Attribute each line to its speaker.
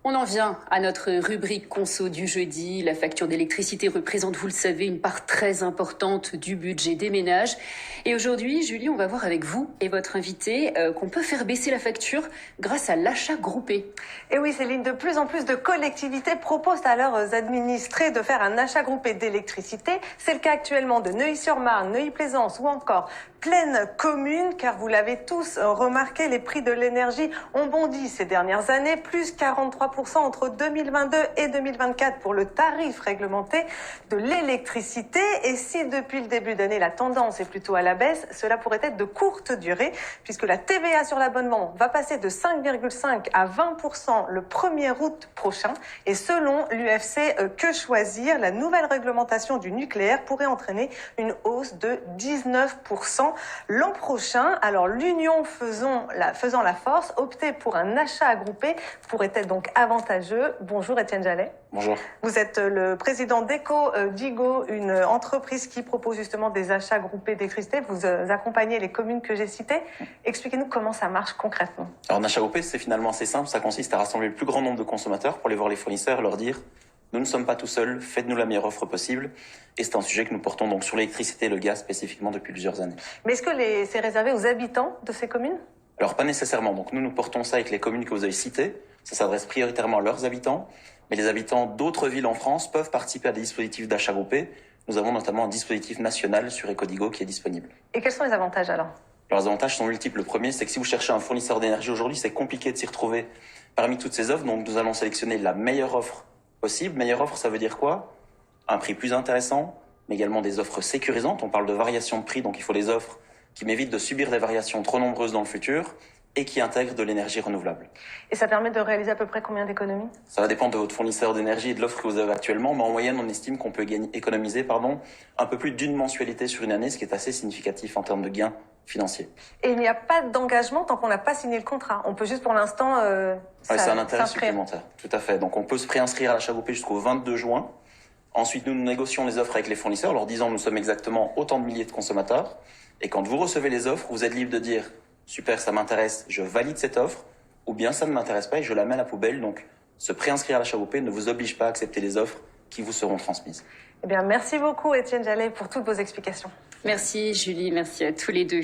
Speaker 1: On en vient à notre rubrique conso du jeudi. La facture d'électricité représente, vous le savez, une part très importante du budget des ménages. Et aujourd'hui, Julie, on va voir avec vous et votre invité qu'on peut faire baisser la facture grâce à l'achat groupé.
Speaker 2: Et oui, Céline, de plus en plus de collectivités proposent à leurs administrés de faire un achat groupé d'électricité. C'est le cas actuellement de Neuilly-sur-Marne, Neuilly-Plaisance ou encore Plaine Commune, car vous l'avez tous remarqué, les prix de l'énergie ont bondi ces dernières années, plus 43% entre 2022 et 2024 pour le tarif réglementé de l'électricité. Et si depuis le début d'année, la tendance est plutôt à la baisse, cela pourrait être de courte durée, puisque la TVA sur l'abonnement va passer de 5,5 à 20% le 1er août prochain. Et selon l'UFC Que Choisir, la nouvelle réglementation du nucléaire pourrait entraîner une hausse de 19% l'an prochain. Alors l'union faisant la force, opter pour un achat groupé pourrait être donc avantageux. Bonjour Étienne Jallet.
Speaker 3: Bonjour.
Speaker 2: Vous êtes le président d'EcoDigo, une entreprise qui propose justement des achats groupés d'électricité. Vous accompagnez les communes que j'ai citées. Expliquez-nous comment ça marche concrètement.
Speaker 3: Alors un achat groupé, c'est finalement assez simple. Ça consiste à rassembler le plus grand nombre de consommateurs pour aller voir les fournisseurs et leur dire « Nous ne sommes pas tout seuls, faites-nous la meilleure offre possible ». Et c'est un sujet que nous portons donc sur l'électricité et le gaz spécifiquement depuis plusieurs années.
Speaker 2: Mais est-ce que c'est réservé aux habitants de ces communes ?
Speaker 3: Alors pas nécessairement. Donc nous portons ça avec les communes que vous avez citées. Ça s'adresse prioritairement à leurs habitants. Mais les habitants d'autres villes en France peuvent participer à des dispositifs d'achat groupé. Nous avons notamment un dispositif national sur EcoDigo qui est disponible.
Speaker 2: Et quels sont les avantages alors ?
Speaker 3: Alors, les avantages sont multiples. Le premier, c'est que si vous cherchez un fournisseur d'énergie aujourd'hui, c'est compliqué de s'y retrouver parmi toutes ces offres. Donc nous allons sélectionner la meilleure offre possible. Meilleure offre, ça veut dire quoi ? Un prix plus intéressant, mais également des offres sécurisantes. On parle de variation de prix, donc il faut des offres qui m'évitent de subir des variations trop nombreuses dans le futur et qui intègrent de l'énergie renouvelable.
Speaker 2: Et ça permet de réaliser à peu près combien d'économies ?
Speaker 3: Ça va dépendre de votre fournisseur d'énergie et de l'offre que vous avez actuellement, mais en moyenne, on estime qu'on peut économiser un peu plus d'une mensualité sur une année, ce qui est assez significatif en termes de gains financiers.
Speaker 2: Et il n'y a pas d'engagement tant qu'on n'a pas signé le contrat. On peut juste pour l'instant...
Speaker 3: c'est un intérêt supplémentaire, tout à fait. Donc on peut se préinscrire à l'achat groupé jusqu'au 22 juin. Ensuite, nous négocions les offres avec les fournisseurs, leur disant nous sommes exactement autant de milliers de consommateurs. Et quand vous recevez les offres, vous êtes libre de dire « Super, ça m'intéresse, je valide cette offre » ou bien « Ça ne m'intéresse pas et je la mets à la poubelle ». Donc, se préinscrire à l'achat groupé ne vous oblige pas à accepter les offres qui vous seront transmises.
Speaker 2: Eh bien, merci beaucoup Étienne Jallet pour toutes vos explications.
Speaker 1: Merci Julie, merci à tous les deux.